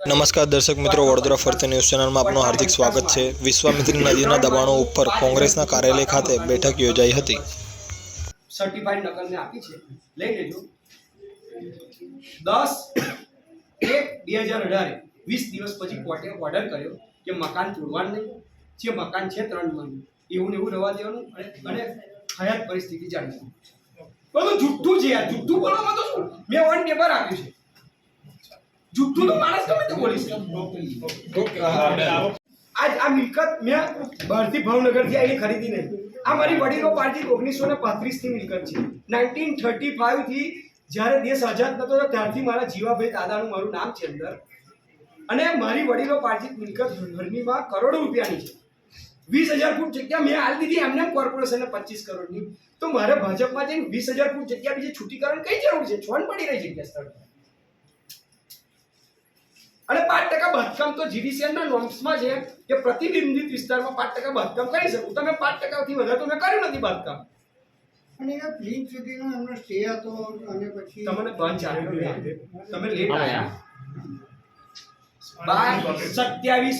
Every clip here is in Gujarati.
નમસ્કાર દર્શક મિત્રો, વડોદરા ફરતી ન્યૂઝ ચેનલમાં આપનું હાર્દિક સ્વાગત છે। વિશ્વામિત્રી નદીના દબાણો ઉપર કોંગ્રેસના કાર્યાલય ખાતે બેઠક યોજાઈ હતી। સર્ટિફાઈડ નકલને આપી છે, લઈ લેજો। 10/1/2018 20 દિવસ પછી કોર્ટે ઓર્ડર કર્યો કે મકાન તોડવાનું નહીં, જે મકાન છે 3 મહિને એવું ને એવું રહેવા દેવાનું અને હયાત પરિસ્થિતિ જાળવી। બધું જુઠ્ઠું છે યાર, જુઠ્ઠું બોલવામાં તો શું, મેં ઓન પેપર આપ્યું છે। જુઠ્ઠું તો માણસ ગમે તે બોલી શકે। આજ આ મિલકત મેં બહારથી ભાવનગરથી આવીને ખરીદી નહીં। આ મારી વડીલો પાર્ટી 1935 થી મિલકત છે। 1935 થી જ્યારે દેશ આઝાદ નતો ત્યારથી મારા જીવાભાઈ દાદાનું મારું નામ છે અંદર, અને મારી વડીલો પાર્ટી મિલકત ગરમીમાં કરોડો રૂપિયાની છે। 20,000 ફૂટ જગ્યા મેં હાલ દીધી એમને કોર્પોરેશનને 25 કરોડની, તો મારે ભાજપમાં જઈને 20,000 ફૂટ જગ્યા બીજી છૂટી કરવાની કઈ જરૂર છે? છોડ પડી રહી જગ્યા સ્થળ અને 5% બાંધકામ તો જીડીસીએલના નોર્મ્સમાં છે કે પ્રતિબંધિત વિસ્તારમાં 5% બાંધકામ કરી શકું। તમે 5% થી વધારે તો મેં કર્યું નથી બાંધકામ। અને એ ફિલ્મ સુધીનો એમનો સ્ટે હતો અને પછી તમને બંધ ચાલ્યું, તમે લેટ આવ્યા। 12/27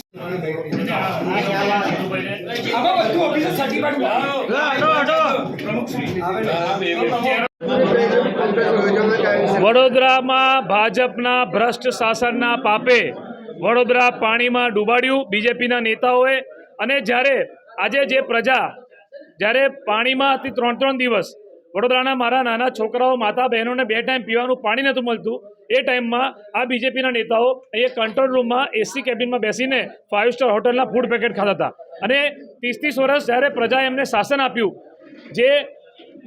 આમાં બધું ઓફિસર સર્ટિફિકેટ વડોદરામાં ભાજપના ભ્રષ્ટ શાસનના પાપે વડોદરા પાણીમાં ડૂબાડ્યું બીજેપીના નેતાઓએ। અને જ્યારે આજે જે પ્રજા જ્યારે પાણીમાં હતી 3 દિવસ, વડોદરાના મારા નાના છોકરાઓ માતા બહેનોને 2 ટાઈમ પીવાનું પાણી નહોતું મળતું, એ ટાઈમમાં આ બીજેપીના નેતાઓ અહીંયા કંટ્રોલ રૂમમાં એસી કેબિનમાં બેસીને 5 સ્ટાર હોટલના ફૂડ પેકેટ ખાતા હતા। અને 30 વર્ષ જ્યારે પ્રજાએ એમને શાસન આપ્યું, જે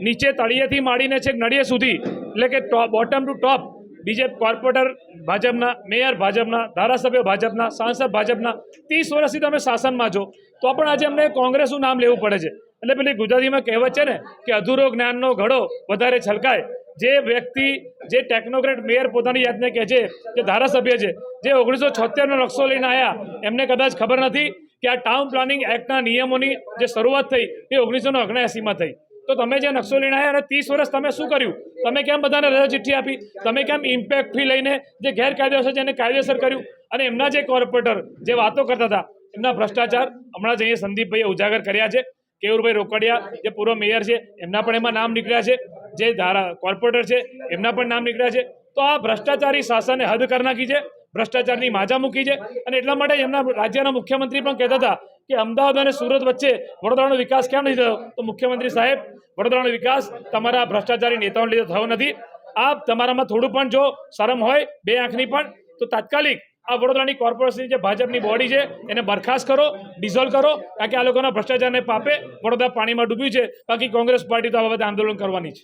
નીચે તળિયેથી માંડીને છેક નળિયે સુધી, એટલે કે બોટમ ટુ ટોપ બીજેપી કોર્પોરેટર ભાજપના, મેયર ભાજપના, ધારાસભ્યો ભાજપના, સાંસદ ભાજપના, 30 વર્ષથી તમે શાસનમાં છો, તો પણ આજે અમને કોંગ્રેસનું નામ લેવું પડે છે। એટલે પેલી ગુજરાતીમાં કહેવત છે ને કે અધૂરો જ્ઞાનનો ઘડો વધારે છલકાય। જે વ્યક્તિ, જે ટેકનોક્રેટ મેયર પોતાની જાતને કહે છે જે ધારાસભ્ય છે, જે 1976નો નકશો લઈને આવ્યા, એમને કદાચ ખબર નથી કે આ ટાઉન પ્લાનિંગ એક્ટના નિયમોની જે શરૂઆત થઈ એ 1979માં થઈ। તો તમે જે નકશો લઈને આવ્યા અને 30 વર્ષ તમે શું કર્યું? તમે કેમ બધાને રજા ચિઠ્ઠી આપી? તમે કેમ ઇમ્પેક્ટ ફી લઈને જે ગેરકાયદેસર છે એને કાયદેસર કર્યું? અને એમના જે કોર્પોરેટર જે વાતો કરતા હતા એમના ભ્રષ્ટાચાર હમણાં જ અહીંયા સંદીપભાઈએ ઉજાગર કર્યા છે। કેયુરભાઈ રોકડિયા જે પૂર્વ મેયર છે એમના પણ એમાં નામ નીકળ્યા છે, જે કોર્પોરેટર છે એમના પણ નામ નીકળ્યા છે। તો આ ભ્રષ્ટાચારી શાસને હદ કરી નાખી છે, ભ્રષ્ટાચારની માજા મૂકી છે। અને એટલા માટે એમના રાજ્યના મુખ્યમંત્રી પણ કહેતા હતા કે અમદાવાદ અને સુરત વચ્ચે વડોદરાનો વિકાસ કેમ નથી થયો? તો મુખ્યમંત્રી સાહેબ, વડોદરાનો વિકાસ તમારા ભ્રષ્ટાચારી નેતાઓને લીધે થયો નથી। આપ તમારામાં થોડું પણ જો શરમ હોય, 2 આંખની પણ, તો તાત્કાલિક આ વડોદરાની કોર્પોરેશનની જે ભાજપની બોડી છે એને બરખાસ્ત કરો, ડિઝોલ્વ કરો, કારણ કે આ લોકોના ભ્રષ્ટાચારને પાપે વડોદરા પાણીમાં ડૂબ્યું છે। બાકી કોંગ્રેસ પાર્ટી તો આ બાબતે આંદોલન કરવાની છે।